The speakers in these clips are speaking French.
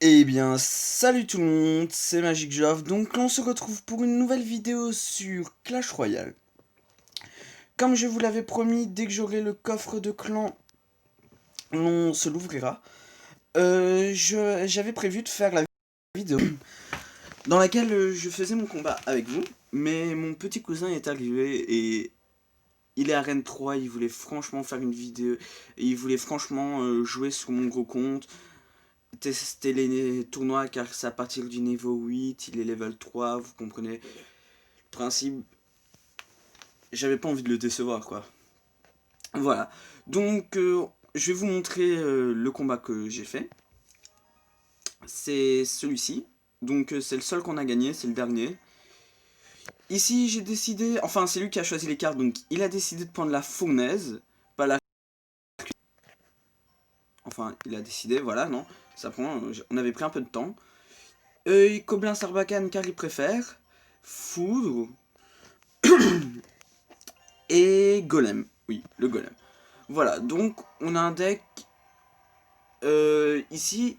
Eh bien, salut tout le monde, c'est Magic Jove. Donc, on se retrouve pour une nouvelle vidéo sur Clash Royale. Comme je vous l'avais promis, dès que j'aurai le coffre de clan, on se l'ouvrira. J'avais prévu de faire la vidéo dans laquelle je faisais mon combat avec vous, mais mon petit cousin est arrivé et il est à Rennes 3. Il voulait franchement faire une vidéo, et il voulait franchement jouer sur mon gros compte, tester les tournois car c'est à partir du niveau 8, il est level 3, vous comprenez le principe. J'avais pas envie de le décevoir quoi. Voilà. Donc je vais vous montrer le combat que j'ai fait. C'est celui-ci. Donc c'est le seul qu'on a gagné, c'est le dernier. Ici j'ai décidé, enfin c'est lui qui a choisi les cartes, donc il a décidé de prendre la fournaise, pas la... Enfin il a décidé, voilà, non, ça prend, on avait pris un peu de temps. Coblin Sarbacane car il préfère, Foudre, et Golem, oui, le Golem. Voilà, donc on a un deck, ici,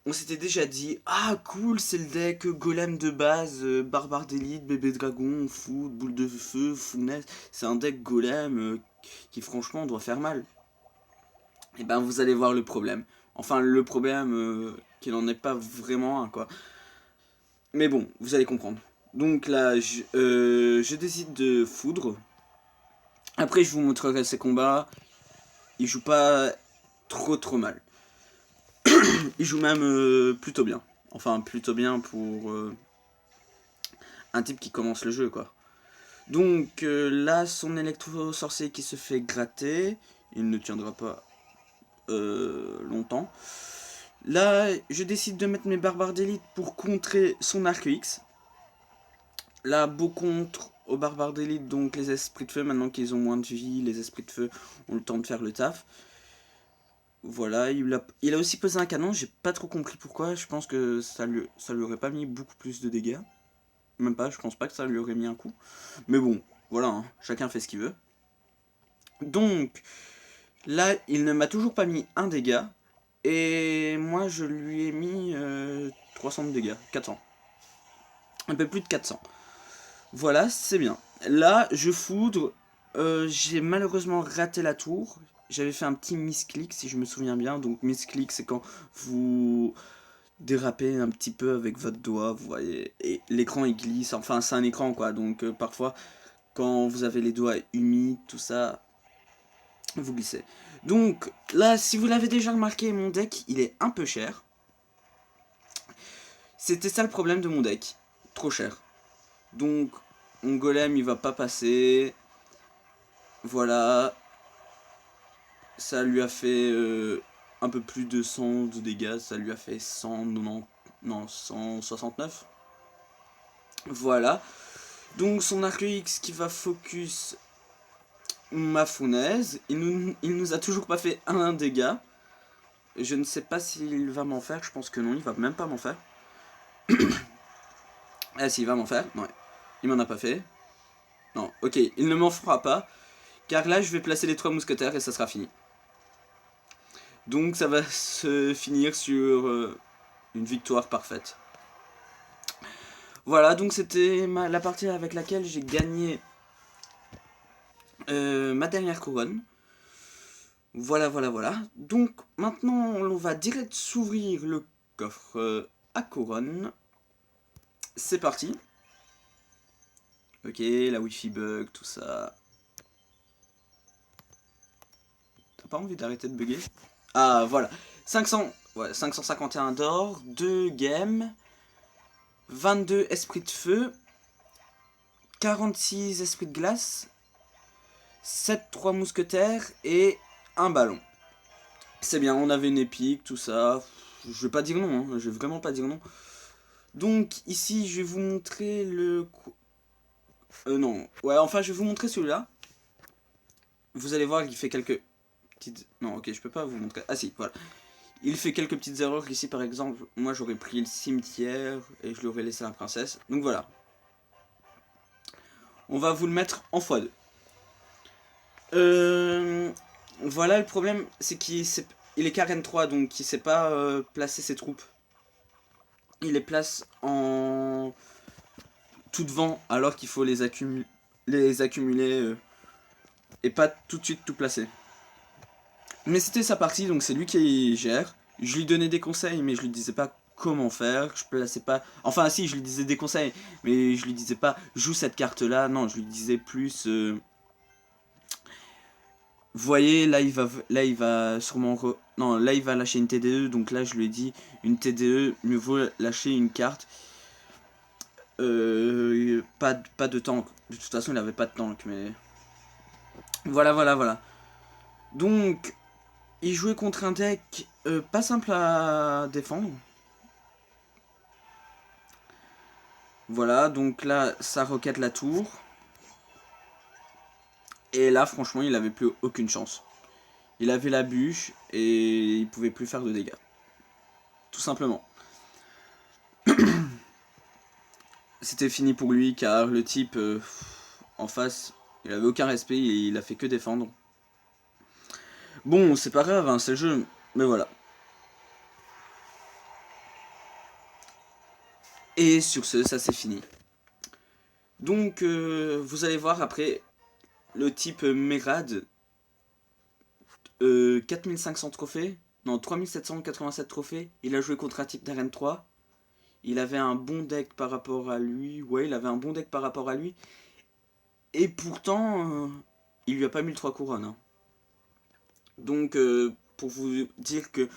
on s'était déjà dit, ah cool, c'est le deck Golem de base, Barbare d'élite, Bébé Dragon, Foudre, Boule de Feu, Fournaise, c'est un deck Golem qui franchement doit faire mal. Et ben vous allez voir le problème. Enfin le problème qu'il n'en est pas vraiment un quoi. Mais bon, vous allez comprendre. Donc là, je décide de Foudre. Après je vous montrerai ses combats. Il joue pas trop mal. Il joue même plutôt bien. Enfin, plutôt bien pour un type qui commence le jeu, quoi. Donc là, son électro-sorcier qui se fait gratter. Il ne tiendra pas longtemps. Là, je décide de mettre mes barbares d'élite pour contrer son arc X. Là, beau contre aux barbares d'élite, donc les esprits de feu, maintenant qu'ils ont moins de vie, les esprits de feu ont le temps de faire le taf. Voilà, il a aussi posé un canon, j'ai pas trop compris pourquoi, je pense que ça lui aurait pas mis beaucoup plus de dégâts. Même pas, je pense pas que ça lui aurait mis un coup. Mais bon, voilà, hein, chacun fait ce qu'il veut. Donc, là, il ne m'a toujours pas mis un dégât, et moi je lui ai mis 300 de dégâts, 400. Un peu plus de 400. Voilà, c'est bien. Là, je foudre, j'ai malheureusement raté la tour. J'avais fait un petit misclick si je me souviens bien. Donc misclick c'est quand vous dérapez un petit peu avec votre doigt, vous voyez, et l'écran il glisse, enfin c'est un écran quoi, donc parfois quand vous avez les doigts humides, tout ça, vous glissez. Donc là, si vous l'avez déjà remarqué, mon deck il est un peu cher. C'était ça le problème de mon deck, trop cher. Donc mon golem il va pas passer, voilà, ça lui a fait un peu plus de 100 de dégâts, ça lui a fait 190, non 169. Voilà. Donc son arc X qui va focus ma fournaise. Il nous a toujours pas fait un dégât. Je ne sais pas s'il va m'en faire. Je pense que non, il va même pas m'en faire. Ah si, il va m'en faire. Non, il m'en a pas fait. Non, ok, il ne m'en fera pas. Car là, je vais placer les 3 mousquetaires et ça sera fini. Donc ça va se finir sur une victoire parfaite. Voilà, donc c'était la partie avec laquelle j'ai gagné ma dernière couronne. Voilà. Donc maintenant, on va direct s'ouvrir le coffre à couronne. C'est parti. Ok, la wifi bug, tout ça. T'as pas envie d'arrêter de bugger? Ah, voilà. 500, ouais, 551 d'or, 2 gemmes, 22 esprits de feu, 46 esprits de glace, 7 3 mousquetaires et un ballon. C'est bien, on avait une épique, tout ça. Je vais pas dire non, hein, je vais vraiment pas dire non. Donc ici, je vais vous montrer le... non, ouais, enfin, je vais vous montrer celui-là. Vous allez voir qu'il fait quelques petites... Non, ok, je peux pas vous montrer. Ah si, voilà. Il fait quelques petites erreurs. Ici, par exemple, moi, j'aurais pris le cimetière et je l'aurais laissé à la princesse. Donc voilà. On va vous le mettre en x2. Voilà, le problème, c'est qu'il est Karen 3, donc il sait pas placer ses troupes. il les place en tout devant alors qu'il faut les accumuler et pas tout de suite tout placer. Mais c'était sa partie, donc c'est lui qui gère. Je lui donnais des conseils, mais je lui disais pas comment faire. Je plaçais pas. Enfin, si, je lui disais des conseils, mais je lui disais pas joue cette carte là. Non, je lui disais plus. Vous voyez, là il va sûrement non, là il va lâcher une TDE, donc là je lui ai dit une TDE, mieux vaut lâcher une carte. Pas de tank. De toute façon, il avait pas de tank, mais voilà. Donc, il jouait contre un deck pas simple à défendre. Voilà, donc là, ça roquette la tour. Et là, franchement, il avait plus aucune chance. Il avait la bûche et il pouvait plus faire de dégâts. Tout simplement. C'était fini pour lui car le type en face, il avait aucun respect et il a fait que défendre. Bon, c'est pas grave, hein, c'est le jeu, mais voilà. Et sur ce, ça c'est fini. Donc, vous allez voir après, le type Merad, 4500 trophées, non, 3787 trophées, il a joué contre un type d'Arène 3. Il avait un bon deck par rapport à lui, ouais, il avait un bon deck par rapport à lui. Et pourtant, il lui a pas mis le 3 couronnes. Hein. Donc, pour vous dire que,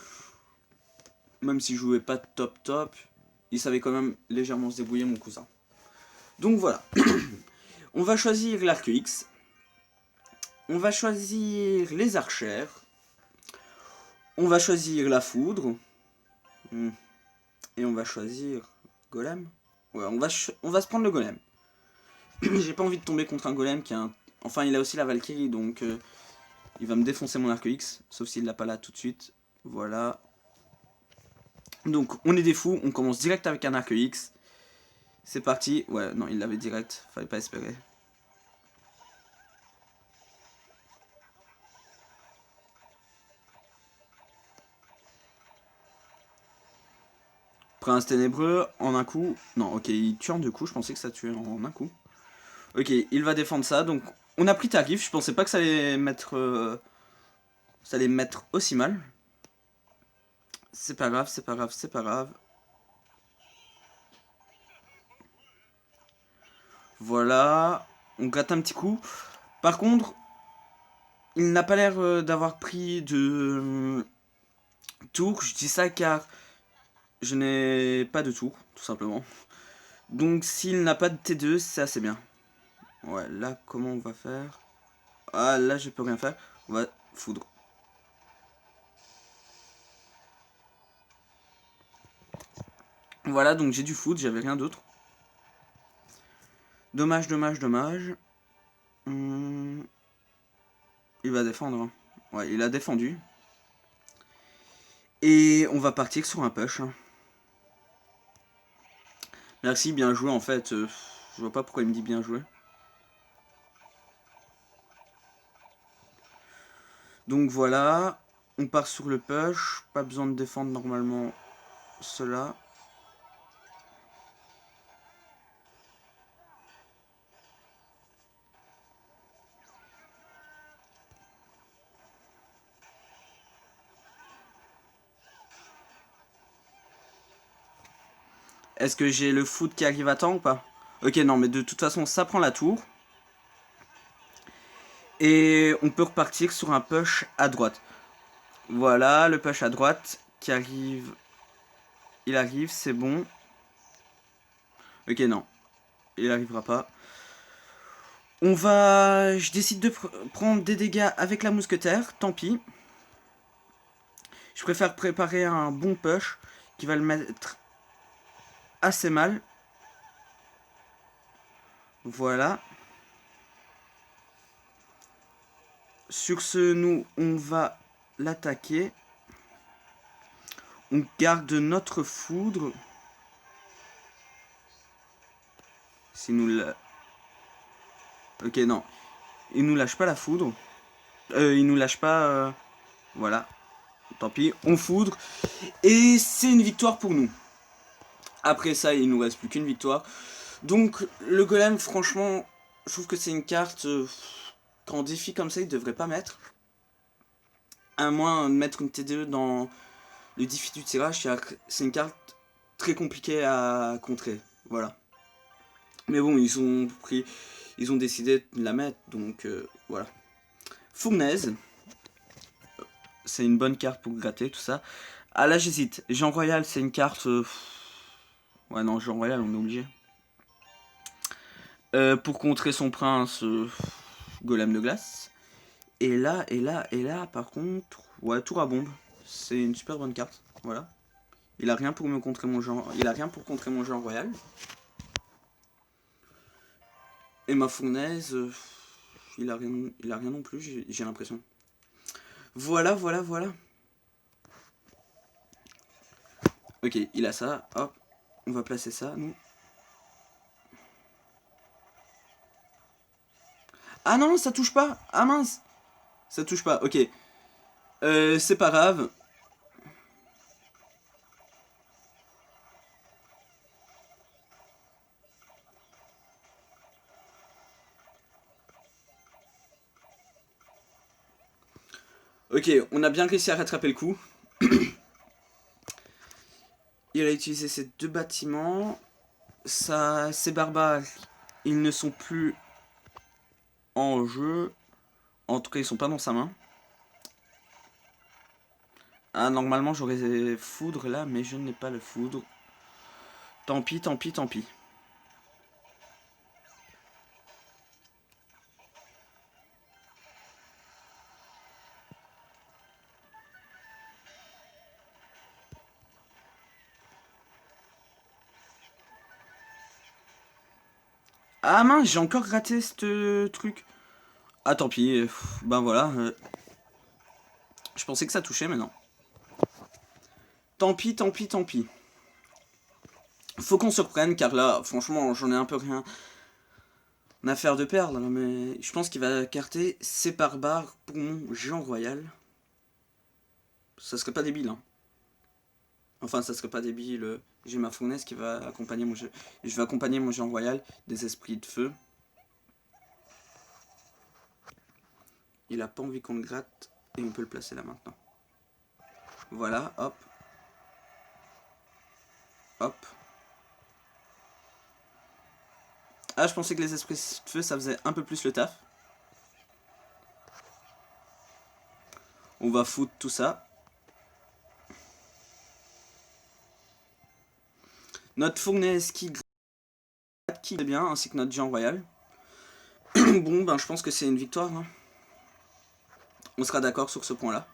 même s'il jouait pas top, il savait quand même légèrement se débrouiller, mon cousin. Donc voilà. On va choisir l'arc X. On va choisir les archères. On va choisir la foudre. Et on va choisir golem. Ouais, on va se prendre le golem. J'ai pas envie de tomber contre un golem qui a un... Enfin, il a aussi la Valkyrie, donc il va me défoncer mon arc X. Sauf s'il l'a pas là tout de suite. Voilà. Donc, on est des fous. On commence direct avec un arc X. C'est parti. Ouais, non, il l'avait direct. Fallait pas espérer. Prince ténébreux en un coup. Non, ok, il tue en deux coups. Je pensais que ça tuait en un coup. Ok, il va défendre ça. Donc, on a pris tarif. Je pensais pas que ça allait mettre aussi mal. C'est pas grave, c'est pas grave, c'est pas grave. Voilà. On gratte un petit coup. Par contre, il n'a pas l'air d'avoir pris de tour. Je dis ça car je n'ai pas de tour, tout simplement. Donc s'il n'a pas de T2, c'est assez bien. Ouais, là, comment on va faire? Ah, là, je peux rien faire. On va foudre. Voilà, donc j'ai du foudre, j'avais rien d'autre. Dommage. Il va défendre. Hein. Ouais, il a défendu. Et on va partir sur un push. Hein. Merci, bien joué en fait. Je vois pas pourquoi il me dit bien joué. Donc voilà. On part sur le push. Pas besoin de défendre normalement cela. Est-ce que j'ai le foot qui arrive à temps ou pas? Ok, non, mais de toute façon, ça prend la tour. Et on peut repartir sur un push à droite. Voilà, le push à droite qui arrive. Il arrive, c'est bon. Ok, non. Il arrivera pas. On va... Je décide de prendre des dégâts avec la mousquetaire. Tant pis. Je préfère préparer un bon push qui va le mettre assez mal. Voilà. Sur ce, nous, on va l'attaquer. On garde notre foudre. Si nous la... Ok, non. Il nous lâche pas la foudre. Il nous lâche pas... Voilà. Tant pis, on foudre. Et c'est une victoire pour nous. Après ça, il nous reste plus qu'une victoire. Donc le golem, franchement, je trouve que c'est une carte qu'en défi comme ça, il devrait pas mettre. À moins de mettre une TDE dans le défi du tirage, c'est une carte très compliquée à contrer. Voilà. Mais bon, ils ont décidé de la mettre, donc voilà. Fournaise, c'est une bonne carte pour gratter, tout ça. Ah là, j'hésite. Jean Royal, c'est une carte... Ouais, non, Jean Royal, on est obligé. Pour contrer son prince, golem de glace. Et là, par contre... Ouais, tour à bombe. C'est une super bonne carte, voilà. Il a rien pour me contrer mon genre... Il a rien pour contrer mon Jean Royal. Et ma fournaise... il a rien non plus, j'ai l'impression. Voilà. Ok, il a ça, hop. On va placer ça, nous. Ah non, ça touche pas. Ah mince. Ça touche pas, ok. C'est pas grave. Ok, on a bien réussi à rattraper le coup. Il a utilisé ces deux bâtiments. Ça, ces barbares, ils ne sont plus en jeu. En tout cas, ils sont pas dans sa main. Ah, normalement, j'aurais foudre là, mais je n'ai pas le foudre. Tant pis. Ah mince, j'ai encore raté ce truc. Ah, tant pis. Ben voilà. Je pensais que ça touchait, mais non. Tant pis. Faut qu'on se reprenne, car là, franchement, j'en ai un peu rien à faire de perdre. Mais je pense qu'il va carter ses barbares pour mon Jean Royal. Ça serait pas débile, hein. Enfin, ça serait pas débile. J'ai ma fournaise qui va accompagner mon jeu. Je vais accompagner mon Jean Royal des esprits de feu. Il a pas envie qu'on le gratte. Et on peut le placer là maintenant. Voilà, hop. Hop. Ah, je pensais que les esprits de feu, ça faisait un peu plus le taf. On va foutre tout ça. Notre fournaise qui est bien, ainsi que notre Jean Royal. Bon, ben je pense que c'est une victoire, hein. On sera d'accord sur ce point-là.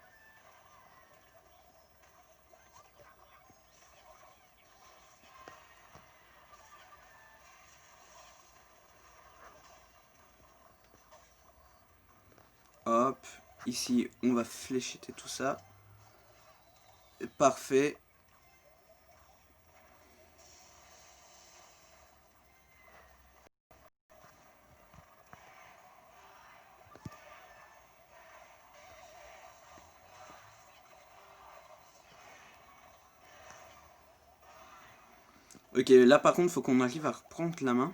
Hop, ici on va flécheter tout ça. Parfait. Ok, là par contre, faut qu'on arrive à reprendre la main.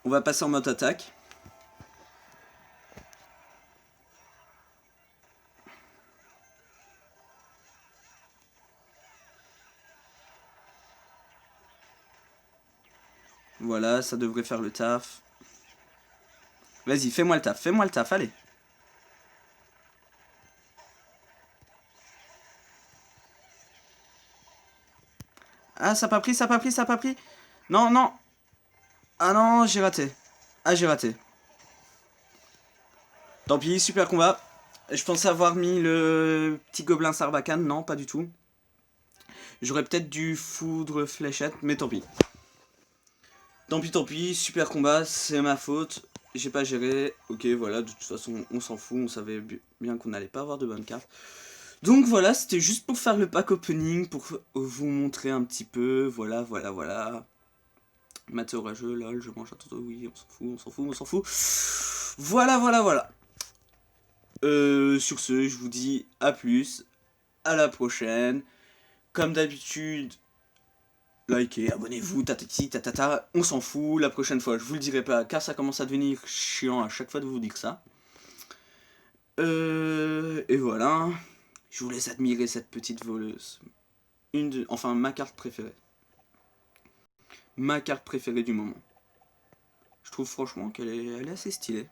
On va passer en mode attaque. Voilà, ça devrait faire le taf. Vas-y, fais-moi le taf, allez. Ah, ça n'a pas pris, ça n'a pas pris, ça n'a pas pris. Non, non. Ah non, j'ai raté. Ah, j'ai raté. Tant pis, super combat. Je pensais avoir mis le petit gobelin Sarbacane, non, pas du tout. J'aurais peut-être dû foudre fléchette, mais tant pis. Tant pis, super combat, c'est ma faute. J'ai pas géré. Ok, voilà, de toute façon, on s'en fout. On savait bien qu'on n'allait pas avoir de bonnes cartes. Donc voilà, c'était juste pour faire le pack opening, pour vous montrer un petit peu. Voilà. Mathé orageux, lol, je mange un toto, oui, on s'en fout. Voilà. Sur ce, je vous dis à plus, à la prochaine. Comme d'habitude, likez, abonnez-vous, tatati, tatata, on s'en fout, la prochaine fois je vous le dirai pas car ça commence à devenir chiant à chaque fois de vous dire ça. Et voilà, je vous laisse admirer cette petite voleuse. Enfin ma carte préférée. Ma carte préférée du moment. Je trouve franchement qu'elle est assez stylée.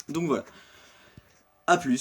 Donc voilà, à plus.